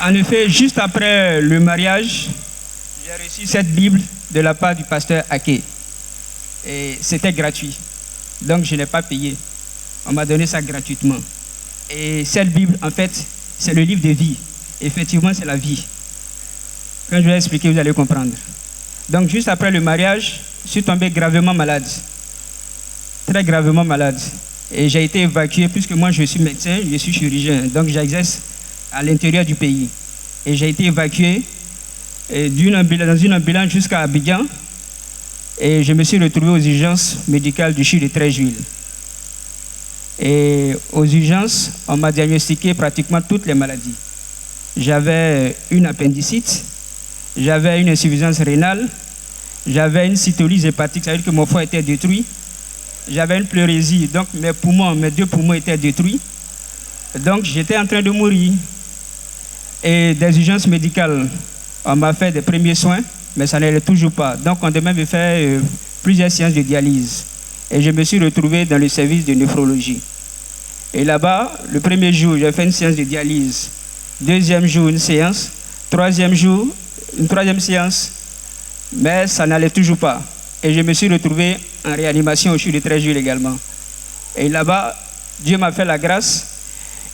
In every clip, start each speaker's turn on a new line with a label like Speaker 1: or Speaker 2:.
Speaker 1: En effet, juste après le mariage, j'ai reçu cette Bible de la part du pasteur Ake. Et c'était gratuit. Donc je n'ai pas payé. On m'a donné ça gratuitement. Et cette Bible, en fait, c'est le livre de vie. Effectivement, c'est la vie. Quand je vais expliquer, vous allez comprendre. Donc juste après le mariage, je suis tombé gravement malade. Très gravement malade. Et j'ai été évacué, puisque moi je suis médecin, je suis chirurgien. Donc j'exerce à l'intérieur du pays. Et j'ai été évacué dans une ambulance jusqu'à Abidjan. Et je me suis retrouvé aux urgences médicales du CHU de Treichville. Et aux urgences, on m'a diagnostiqué pratiquement toutes les maladies. J'avais une appendicite, j'avais une insuffisance rénale, j'avais une cytolyse hépatique, ça veut dire que mon foie était détruit. J'avais une pleurésie, donc mes deux poumons étaient détruits. Donc j'étais en train de mourir. Et des urgences médicales, on m'a fait des premiers soins, mais ça n'allait toujours pas. Donc on devait me faire plusieurs séances de dialyse. Et je me suis retrouvé dans le service de néphrologie. Et là-bas, le premier jour, j'ai fait une séance de dialyse. Deuxième jour, une séance. Troisième jour, une troisième séance. Mais ça n'allait toujours pas. Et je me suis retrouvé en réanimation au CHU de Treichville également. Et là-bas, Dieu m'a fait la grâce.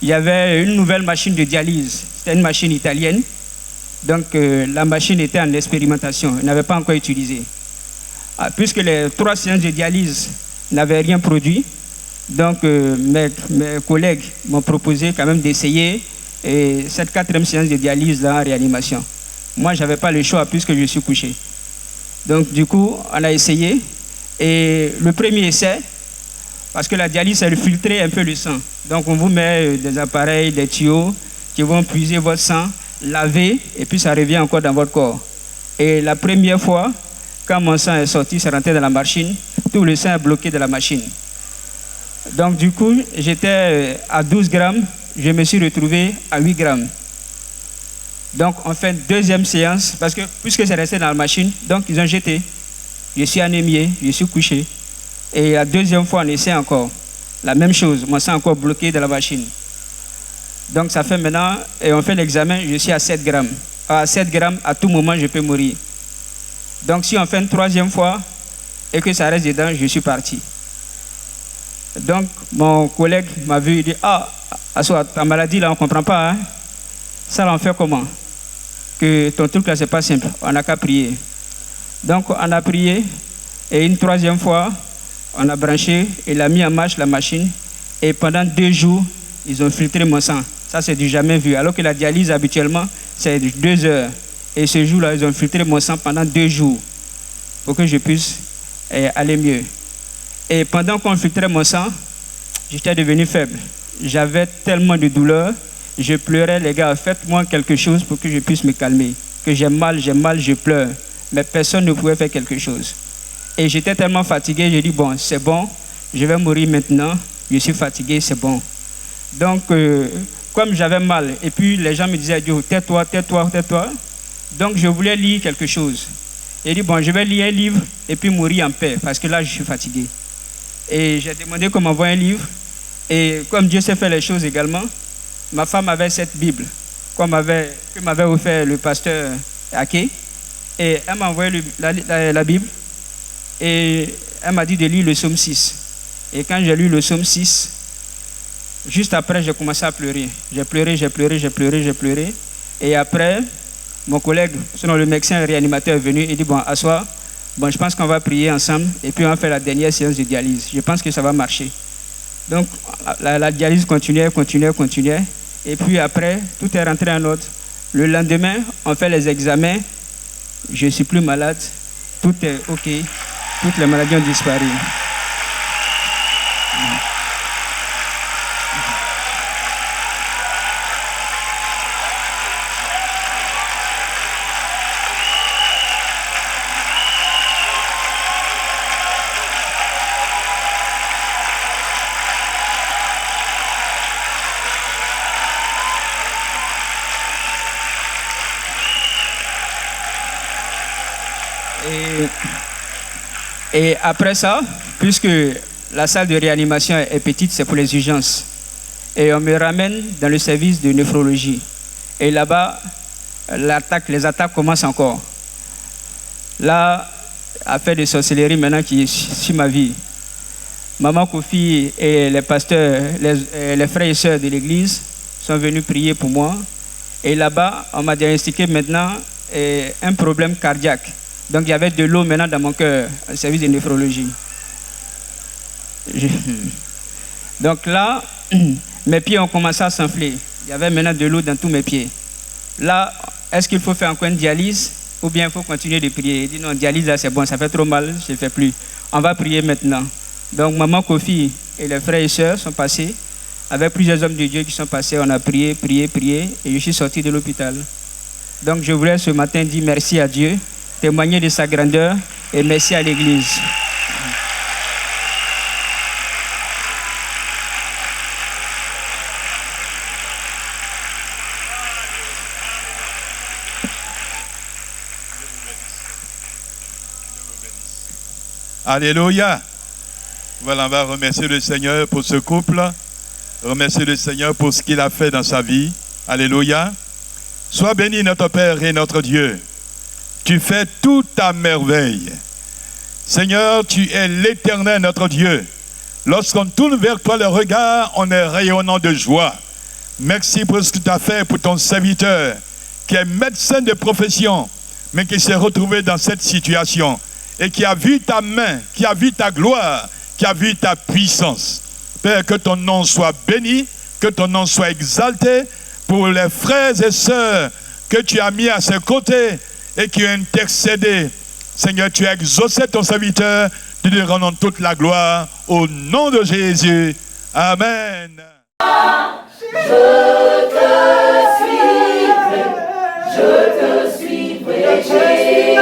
Speaker 1: Il y avait une nouvelle machine de dialyse. C'était une machine italienne. Donc la machine était en expérimentation. Elle n'avait pas encore utilisé. Puisque les 3 séances de dialyse n'avaient rien produit, donc mes collègues m'ont proposé quand même d'essayer cette 4e séance de dialyse en réanimation. Moi, je n'avais pas le choix puisque je suis couché. Donc du coup, on a essayé. Et le premier essai, parce que la dialyse, elle filtrait un peu le sang. Donc on vous met des appareils, des tuyaux qui vont puiser votre sang, laver, et puis ça revient encore dans votre corps. Et la première fois, quand mon sang est sorti, c'est rentré dans la machine, tout le sang est bloqué de la machine. Donc du coup, j'étais à 12 grammes, je me suis retrouvé à 8 grammes. Donc on fait une deuxième séance, parce que puisque c'est resté dans la machine, donc ils ont jeté. Je suis anémié, je suis couché. Et la deuxième fois, on essaie encore. La même chose, mon sang encore bloqué dans la machine. Donc ça fait maintenant, et on fait l'examen, je suis à 7 grammes. À 7 grammes, à tout moment, je peux mourir. Donc si on fait une troisième fois, et que ça reste dedans, je suis parti. Donc mon collègue m'a vu, il dit, ah, Assoa, ta maladie là, on ne comprend pas. Hein? Ça là, on fait comment? Que ton truc là, c'est pas simple. On n'a qu'à prier. Donc on a prié, et une troisième fois, on a branché, il a mis en marche la machine, et pendant 2 jours, ils ont filtré mon sang. Ça, c'est du jamais vu. Alors que la dialyse, habituellement, c'est 2 heures. Et ce jour-là, ils ont filtré mon sang pendant 2 jours pour que je puisse aller mieux. Et pendant qu'on filtrait mon sang, j'étais devenu faible. J'avais tellement de douleur, je pleurais, les gars, faites-moi quelque chose pour que je puisse me calmer. Que j'ai mal, je pleure. Mais personne ne pouvait faire quelque chose. Et j'étais tellement fatigué, j'ai dit, bon, c'est bon, je vais mourir maintenant, je suis fatigué, c'est bon. Donc, comme j'avais mal, et puis les gens me disaient, Dieu, tais-toi, tais-toi, tais-toi. Donc, je voulais lire quelque chose. J'ai dit, bon, je vais lire un livre et puis mourir en paix, parce que là, je suis fatigué. Et j'ai demandé qu'on m'envoie un livre. Et comme Dieu sait faire les choses également, ma femme avait cette Bible que m'avait offert le pasteur Ake. Et elle m'a envoyé la Bible. Et elle m'a dit de lire le psaume 6. Et quand j'ai lu le psaume 6, juste après, j'ai commencé à pleurer. J'ai pleuré. Et après, mon collègue, selon le médecin réanimateur est venu, il dit, bon, assois, bon, je pense qu'on va prier ensemble et puis on va faire la dernière séance de dialyse. Je pense que ça va marcher. Donc, la dialyse continuait. Et puis après, tout est rentré en ordre. Le lendemain, on fait les examens. Je ne suis plus malade. Tout est OK. Toutes les maladies ont disparu. Et après ça, puisque la salle de réanimation est petite, c'est pour les urgences. Et on me ramène dans le service de néphrologie. Et là-bas, les attaques commencent encore. Là, affaire de sorcellerie maintenant qui est sur ma vie. Maman Kofi et les pasteurs, les frères et sœurs de l'église sont venus prier pour moi. Et là-bas, on m'a diagnostiqué maintenant un problème cardiaque. Donc il y avait de l'eau maintenant dans mon cœur, au service de néphrologie. Donc là, mes pieds ont commencé à s'enfler. Il y avait maintenant de l'eau dans tous mes pieds. Là, est-ce qu'il faut faire encore une dialyse ou bien il faut continuer de prier? Il dit non, dialyse là c'est bon, ça fait trop mal, je ne fais plus. On va prier maintenant. Donc maman Kofi et les frères et sœurs sont passés. Avec plusieurs hommes de Dieu qui sont passés, on a prié, prié, prié et je suis sorti de l'hôpital. Donc je voulais ce matin dire merci à Dieu, témoigner de sa grandeur et merci à l'Église.
Speaker 2: Alléluia. Voilà, on va remercier le Seigneur pour ce couple. Remercier le Seigneur pour ce qu'il a fait dans sa vie. Alléluia. Sois béni notre Père et notre Dieu. Tu fais tout à merveille. Seigneur, tu es l'Éternel notre Dieu. Lorsqu'on tourne vers toi le regard, on est rayonnant de joie. Merci pour ce que tu as fait pour ton serviteur, qui est médecin de profession, mais qui s'est retrouvé dans cette situation et qui a vu ta main, qui a vu ta gloire, qui a vu ta puissance. Père, que ton nom soit béni, que ton nom soit exalté pour les frères et sœurs que tu as mis à ses côtés et qui ont intercédé. Seigneur, tu as exaucé ton serviteur, nous te rendons toute la gloire au nom de Jésus. Amen.
Speaker 3: Je te suivrai, Jésus.